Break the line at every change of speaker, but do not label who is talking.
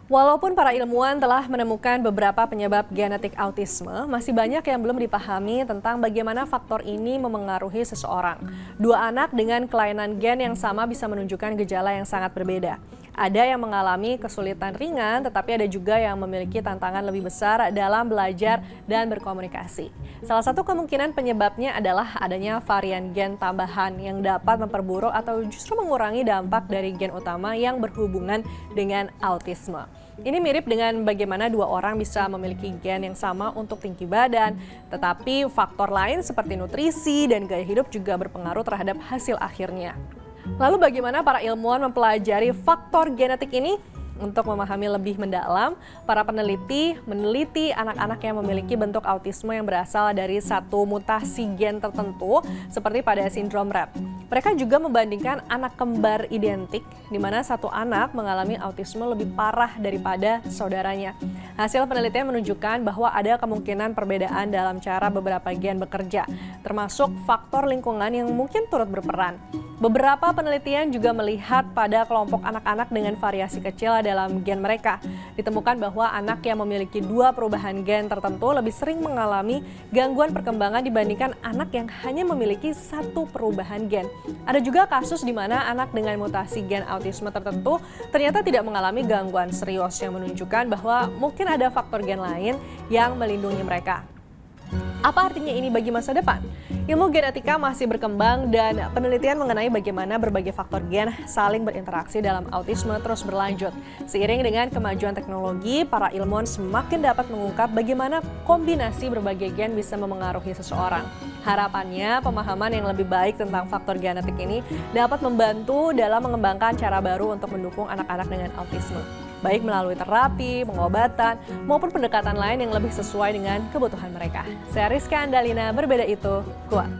Walaupun para ilmuwan telah menemukan beberapa penyebab genetik autisme, masih banyak yang belum dipahami tentang bagaimana faktor ini memengaruhi seseorang. Dua anak dengan kelainan gen yang sama bisa menunjukkan gejala yang sangat berbeda. Ada yang mengalami kesulitan ringan, tetapi ada juga yang memiliki tantangan lebih besar dalam belajar dan berkomunikasi. Salah satu kemungkinan penyebabnya adalah adanya varian gen tambahan yang dapat memperburuk atau justru mengurangi dampak dari gen utama yang berhubungan dengan autisme. Ini mirip dengan bagaimana dua orang bisa memiliki gen yang sama untuk tinggi badan, tetapi faktor lain seperti nutrisi dan gaya hidup juga berpengaruh terhadap hasil akhirnya. Lalu bagaimana para ilmuwan mempelajari faktor genetik ini? Untuk memahami lebih mendalam, para peneliti meneliti anak-anak yang memiliki bentuk autisme yang berasal dari satu mutasi gen tertentu, seperti pada sindrom Rett. Mereka juga membandingkan anak kembar identik, di mana satu anak mengalami autisme lebih parah daripada saudaranya. Hasil penelitian menunjukkan bahwa ada kemungkinan perbedaan dalam cara beberapa gen bekerja, termasuk faktor lingkungan yang mungkin turut berperan. Beberapa penelitian juga melihat pada kelompok anak-anak dengan variasi kecil dalam gen mereka. Ditemukan bahwa anak yang memiliki dua perubahan gen tertentu lebih sering mengalami gangguan perkembangan dibandingkan anak yang hanya memiliki satu perubahan gen. Ada juga kasus di mana anak dengan mutasi gen autisme tertentu ternyata tidak mengalami gangguan serius yang menunjukkan bahwa mungkin ada faktor gen lain yang melindungi mereka. Apa artinya ini bagi masa depan? Ilmu genetika masih berkembang dan penelitian mengenai bagaimana berbagai faktor gen saling berinteraksi dalam autisme terus berlanjut. Seiring dengan kemajuan teknologi, para ilmuwan semakin dapat mengungkap bagaimana kombinasi berbagai gen bisa memengaruhi seseorang. Harapannya, pemahaman yang lebih baik tentang faktor genetik ini dapat membantu dalam mengembangkan cara baru untuk mendukung anak-anak dengan autisme, baik melalui terapi, pengobatan, maupun pendekatan lain yang lebih sesuai dengan kebutuhan mereka. Saya Rizka Andalina, berbeda itu kuat.